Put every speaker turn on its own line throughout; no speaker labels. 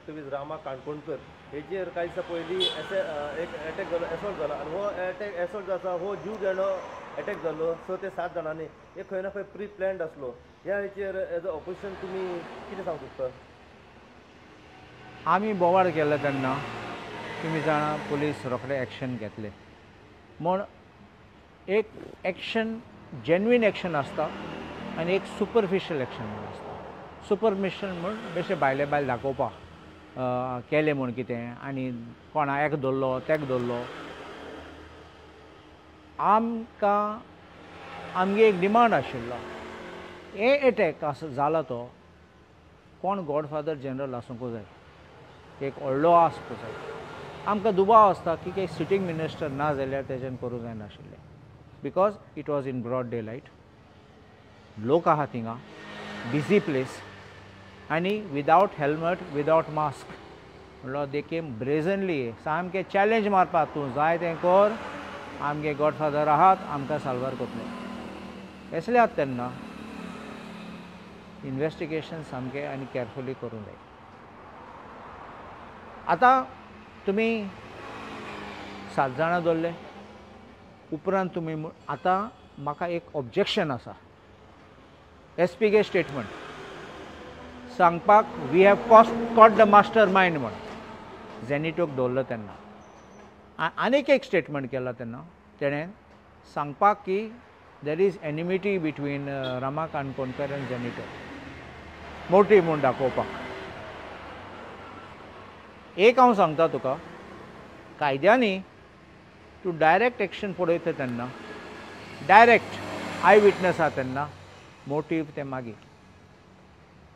एक्टिव्हिस्ट रामा काणकोणकर हेजेर कांय दिसा पयलीं एक अटॅक जालो, एसॉल्ट जालो आनी हो एसॉल्ट जो आसा हो जीव घेणो अटॅक जाल्लो 6 ते 7 जाणांनी. एक खंय ना खंय प्री प्लॅन्ड आसलो. ह्या हेचेर एज अ ऑपोजिशन तुमी कितें सांगूंक सोदता?
आमी बोवाळ केले तेन्ना तुमी जाणा पुलीस रोखडे एक्शन घेतले म्हूण एक एक्शन जेन्युइन एक्शन आसता आनी एक सुपरफिशियल एक्शन म्हूण आसता. सुपरफिशियल म्हूण बेश्टे भायले भायल दाखोवपाक केलें म्हूण कितें आनी कोणा एक धरलो तेका धरलो. आमकां आमगे एक डिमांड आशिल्लो हे अटॅक जाला तो कोण गॉडफादर जनरल आसूंक जाय, एक व्हडलो आसपाक जाय. आमकां दुबाव आसता की काही सिटींग मिनिस्टर ना जाल्यार तेजें करूं जायनाशिल्लें because it was in broad daylight. लोक आहा थिंगा, बिजी प्लेस आनी विदावट हेल्मेट विदावट मास्क म्हणलो दे केम ब्रेझनली सामकें चॅलेंज मारपाक तूं जाय तें कर, आमगे गॉडफादर आहात आमकां साल्वार करतले. असले तेन्ना इन्वेस्टिगेशन सामकें आनी केअरफुली करूंक जाय. आतां तुमी 7 जाणां धरले उपरांत तुमी आतां म्हाका एक ऑब्जेक्शन आसा. एसपीगे स्टेटमेंट सांगपाक we have caught the mastermind म्हूण झेनिटोक दवरलो तेन्ना आनीक एक स्टेटमेंट केला तेन्ना तेणें सांगपाक की there is enmity between Rama Kankonkar आनी झेनिटो मोटीव म्हूण दाखोवपाक. एक हांव सांगता तुका कायद्यांनी तूं डायरेक्ट एक्शन पळयता तेन्ना डायरेक्ट आय विटनस आहा तेन्ना मोटीव ते मागीर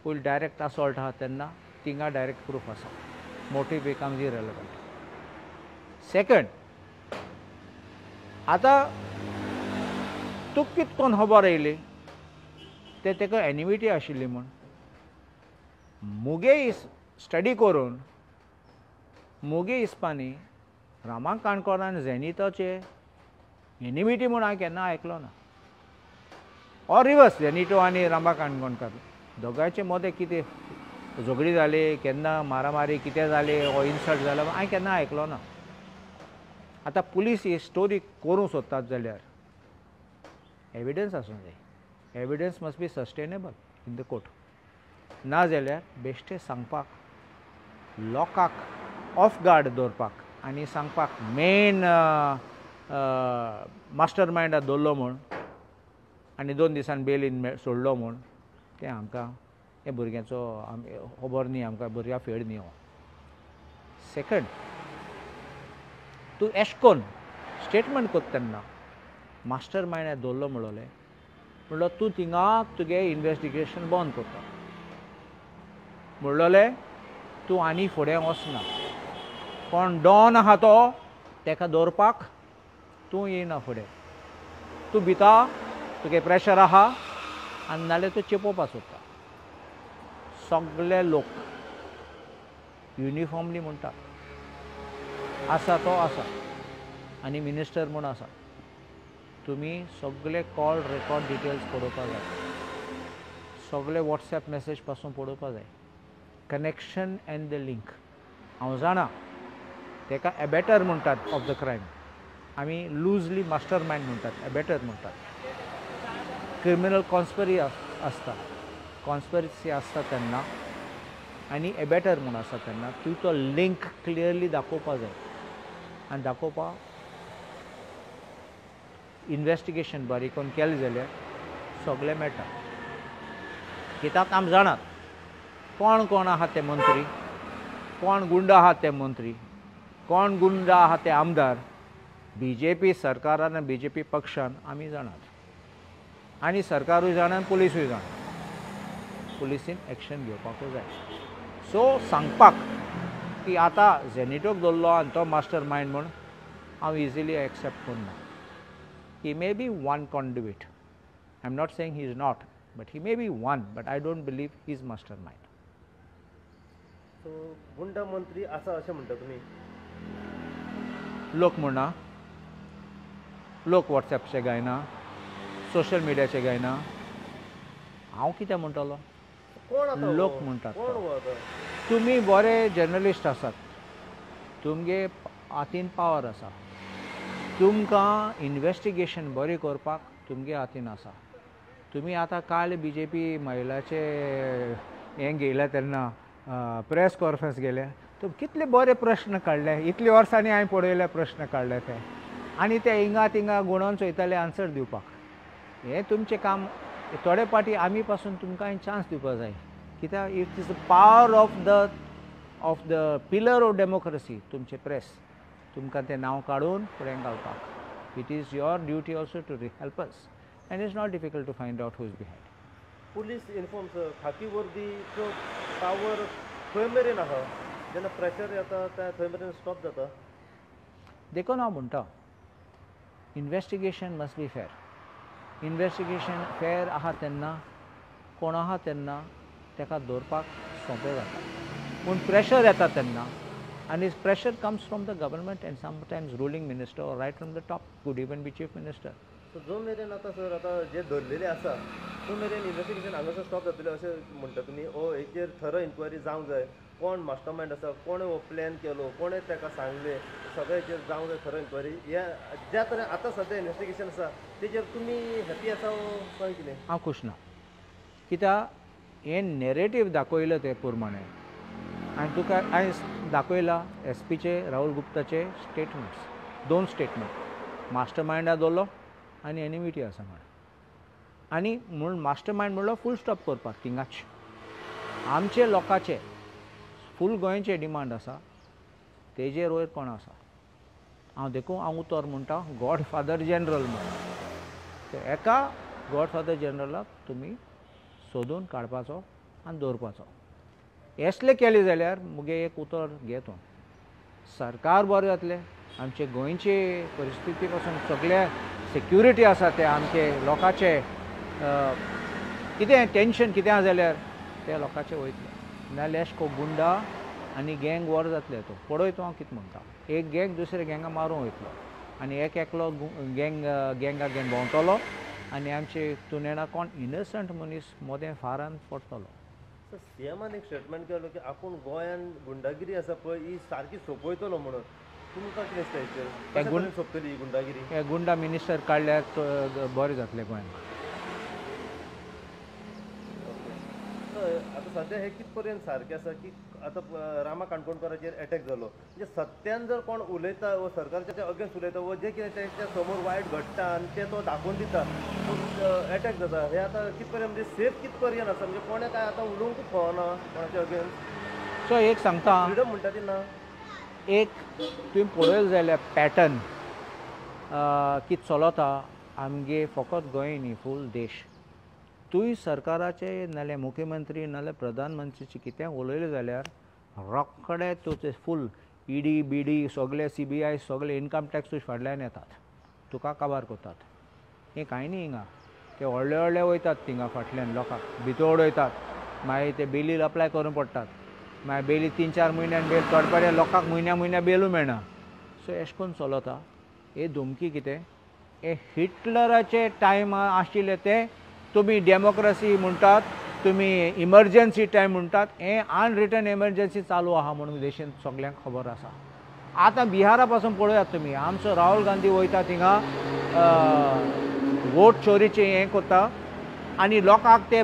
पयलीं डायरेक्ट असॉल्ट आहा तेन्ना थिंगा डायरेक्ट प्रूफ आसा, मोटीव बिकम्स इरेलेवंट. सेकंड आतां तुका कितें कोन्न खबर येयली ते तेका एनिमिटी आशिल्ली म्हूण मुगे स्टडी करून मुगे हिसपांनी रामा काणकोण आनी झेनिटोचे एनिमिटी म्हूण हांवें केन्ना आयकलो ना. ऑर रिवर्स झेनिटो आनी रामा काणकोणकर दोगांयचे मदें कितें झगडी जाली, केन्ना मारामारी कितें जाली हो इन्सल्ट जालो हांवें केन्ना आयकलो ना. आतां पुलीस ही स्टोरी करूंक सोदतात जाल्यार एविडन्स आसूंक जाय. Evidence must be sustainable in the court. ना जाल्यार बेश्टे सांगपाक लोकांक ऑफ गार्ड दवरपाक आनी सांगपाक मेन मास्टर मायंडाक दवरलो म्हूण आनी 2 दिसान बेलीन सोडलो म्हूण तें आमकां हे भुरग्याचो खबर न्ही, आमकां भुरग्यां फेड न्ही हो. सेकंड तूं एश कोन्न स्टेटमेंट करता तेन्ना मास्टर मायंडाक दवरलो म्हणलो तूं थिंगा तुगे इन्वेस्टिगेशन बंद करता म्हणलोलें तूं आनी फुडें वचना. कोण डॉन आहा तो तेका दवरपाक तूं येयना फुडें. तूं भिता तुगे प्रेशर आहा आनी नाल्यार तूं चेपोवपाक सोदता. सगळे लोक युनिफॉर्मली म्हणटा आसा तो आसा आनी मिनिस्टर म्हूण आसा. तुमी सगळे कॉल रेकॉर्ड डिटेल्स पळोवपाक जाय, सगळे वॉट्सॅप मेसेज पासून पळोवपाक जाय. कनेक्शन एंड द लिंक हांव जाणा तेका एबेटर म्हणटात ऑफ द क्रायम, आमी लूजली मास्टर मायंड म्हणटात, एबेटर म्हणटात. क्रिमिनल कॉन्स्परी आसता, कॉन्स्परसी आसता तेन्ना आनी एबेटर म्हूण आसा तेन्ना तूं तो लिंक क्लियरली दाखोवपाक जाय आनी दाखोवपाक इन्वेस्टिगेशन बारी करून केलें जाल्यार सगळें मेळटा. कित्याक आमी जाणात कोण कोण आहा ते मंत्री, कोण गुंड आहात ते मंत्री, कोण गुंड आहात ते आमदार. BJP सरकारान आनी BJP पक्षान आमी जाणात आनी सरकारूय जाणा आनी पुलीसूय जाणा. पुलिसीन एक्शन घेवपाकूच जाय. सो सांगपाक की आतां झेनिटोक दवरलो आनी तो मास्टर मायंड म्हूण हांव इजिली एक्सेप्ट करना. He may be one conduit. I am not saying he is not, but he may be one, but I don't believe he is mastermind.
So गुंड मंत्री आसा अशें म्हणटा तुमी?
लोक म्हणना, लोक वॉट्सॅपचे गायना, सोशल मिडियाचे गायना, हांव कितें म्हणटलो?
कोण आतां
लोक म्हणटात.
कोण हो आतां?
तुमी बरे जर्नलिस्ट आसात, तुमगे हातीन पावर आसा, तुमकां इन्वेस्टिगेशन बरें करपाक तुमगे हातीन आसा. तुमी आतां काल BJP महिलाचे हें गेल्या तेन्ना प्रेस कॉन्फरन्स गेले, तुम कितले बरे प्रश्न काडले, इतले वर्सांनी हांवें पळयले प्रश्न काडले ते, आनी ते हिंगा तिंगा गुणोवन चोयताले आन्सर दिवपाक. हें तुमचें काम. थोडे पाटी आमी पासून तुमकां चान्स दिवपाक जाय, कित्याक it is the power of the pillar of democracy. तुमचे प्रेस तुमकां तें नांव काडून फुडें घालपाक. It is your duty also to help us, and it's not difficult to find out who is behind.
Police uniforms खाकी वर्दीचो पावर खंय मेरेन आसा, जेन्ना प्रेशर येता थंय मेरेन स्टॉप जाता.
देखून हांव म्हणटा, इन्वेस्टिगेशन मस्ट बी फेर. इन्वेस्टिगेशन फेर आहा तेन्ना, कोण आहा तेन्ना ताका दवरपाक सोंपें जाता. पूण प्रेशर येता तेन्ना, आनी pressure comes from the government and sometimes ruling minister or right from the top, could even be chief minister.
So जो मेरेन आतां सर आतां जे धरलेले आसा तो मेरेन इन्वेस्टिगेशन हांगासर स्टॉप जातलें अशें म्हणटा तुमी. हेचेर थरो इन्क्वायरी जावंक जाय, कोण मास्टर मायंड आसा, कोणें हो प्लॅन केलो, कोणें ताका सांगलें, सगळें हेचेर जावंक जाय थरो इन्क्वायरी. ज्या तरेन आतां सद्या इन्वेस्टिगेशन आसा तेजेर तुमी हॅपी आसा काय कितें?
हांव खूश ना, कित्याक हें नॅरेटीव दाखयलो ते प्रमाणे. आनी तुका हांवें दाखयला SP चे राहुल गुप्ताचे स्टेटमेंट्स, 2 स्टेटमेंट, मास्टर मायंडा दवरलो आनी एनिमिटी आसा म्हण. आनी म्हूण मास्टर मायंड म्हणलो फूल स्टॉप करपाक थिंगाच. आमचे लोकांचे फूल गोंयचे डिमांड आसा, तेजेर वयर कोण आसा. हांव उतर म्हणटा गॉडफादर जनरल म्हणून. ते एका गॉडफादर जनरलाक तुमी सोदून काडपाचो आनी दवरपाचो. असलें केलें जाल्यार मुगे एक उतर घे तूं, सरकार बरें जातलें, आमचे गोंयचे परिस्थिती पासून सगळे सेक्युरिटी आसा ते आमचे लोकांचे कितें टेन्शन कितें जाल्यार ते लोकांचे वयतले. नाल्यार एशको गुंडा आनी गँग वॉर जातले. तो पळय तूं हांव कितें म्हणटा, एक गँग दुसरे गँगा मारूंक वयतलो आनी एकलो गँगा भोंवतलो आनी आमचे तुनेणा कोण इनसंट मनीस मोदें फारान पडटलो.
सीएमान एक स्टेटमेंट केलो की आपूण गोंयान गुंडागिरी आसा पळय ही सारकी सोंपयतलो म्हणून. तुमकां कितें दिसता हेचेर सोंपतली ही गुंडागिरी?
हे गुंडा मिनिस्टर काडल्यार बरें जातलें गोंयान.
आतां सद्या हे कित पर्यंत सारकें आसा की आतां रामा काणकोणकाराचेर अटॅक जालो, म्हणजे सत्यान जर कोण उलयता व सरकारच्या अगेन्स्ट उलयता व जे कितें तेच्या समोर वायट घडटा आनी ते तो दाखोवन दिता, अटॅक जाता, हे आतां कित पर्यंत म्हणजे सेफ कित पर्यंत आसा, म्हणजे कोणें काय आतां उलोवंकूच फावना कोणाच्या अगेन्स्ट.
सो एक सांगता,
फ्रिडम म्हणटा ती ना.
एक तुवें पळयलें जाल्यार पॅटर्न कितें चलता आमगे फकत गोंय न्ही फूल देश. तुय सरकाराचे नाल्यार मुख्यमंत्री नाल्यार प्रधानमंत्रीचे कितें उलयलें जाल्यार रोखडे तुजे फूल ED BD सगळे CBI सगळे इन्कम टॅक्स फाटल्यान येतात, तुका काबार करतात. हें कांय न्ही हिंगा. ते व्हडले व्हडले वयतात थिंगा फाटल्यान लोकांक भितर उडयतात, मागीर ते बेलीर अप्लाय करून पडटात, मागीर बेली 3-4 म्हयन्यान बेल थोडे लोकांक म्हयन्या बेलू मेळना. सो अशें करून चलता. हे धमकी कितें, हे हिटलराचे टायम आशिल्ले ते तुमी डेमोक्रेसी म्हणटात, तुमी इमर्जन्सी टायम म्हणटात. हें अनरिटन इमर्जन्सी चालू आहा म्हणून देशांत सगल्यांक खबर आसा. आतां बिहारा पासून पळयात तुमी, आमचो राहुल गांधी वयता थिंगा वोट चोरीचें हें करता आनी लोकांक ते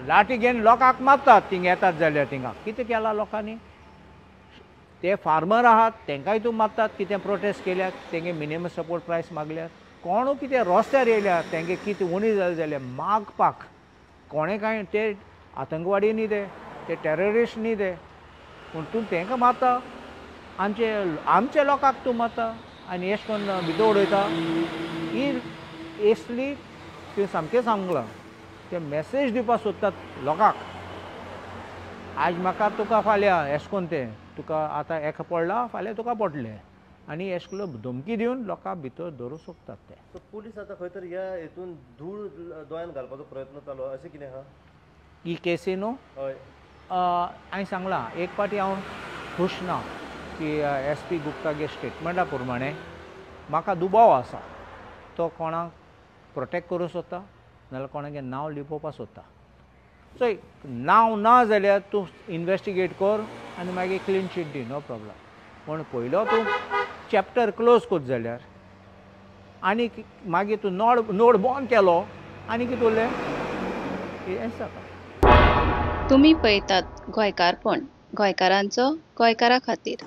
लाठी घेवन लोकांक मारतात थिंगा येतात जाल्यार. थिंगा कितें केलां लोकांनी? ते फार्मर आहात तांकांय तूं मारतात कितें प्रोटेस्ट केल्यार, तेंगे मिनिमम सपोर्ट प्रायस मागल्यार. कोण कितें रस्त्यार येयल्यार तेंगे कितें उणी जालें जाल्यार मागपाक कोणें कांय, ते आतंकवादी न्ही, ते टेररिस्ट न्ही ते, पूण तूं तांकां मारता, आमचे लोकांक तूं मारता आनी अशें करून भितर उडयता. ही असली तुवें सामकें सांगलां, ते मॅसेज दिवपाक सोदतात लोकांक. आज म्हाका तुका फाल्यां अशें करून तें तुका आतां एका पडला फाल्यां तुका पडलें आनी अशें करून धमकी दिवन लोकांक भितर दवरूंक सोदतात ते.
सो पुलीस आतां खंय तरी ह्या हेतून धूळ दोळ्यान घालपाचो प्रयत्न चालू अशें कितें आहा
ही केसी न्हू?
हय.
हांवें सांगलां एक पाटी हांव खूश ना की SP गुप्तागे स्टेटमेंटा प्रमाणे म्हाका दुबाव आसा. तो कोणाक प्रोटेक्ट करूंक सोदता नाल्यार कोणागे नांव लिपोवपाक सोदता. सो नांव ना जाल्यार तूं इन्वेस्टिगेट कर आनी मागीर क्लीन शीट दी, नो प्रॉब्लम. पूण पयलो तूं चॅप्टर क्लोज कोत जाल्यार आनी मागीर तूं नोड बंद केलो आनी कितें उरलें हें जाता.
तुम्ही पळयतात गोंयकारपण, गोंयकारांचो गोंयकारा खातीर.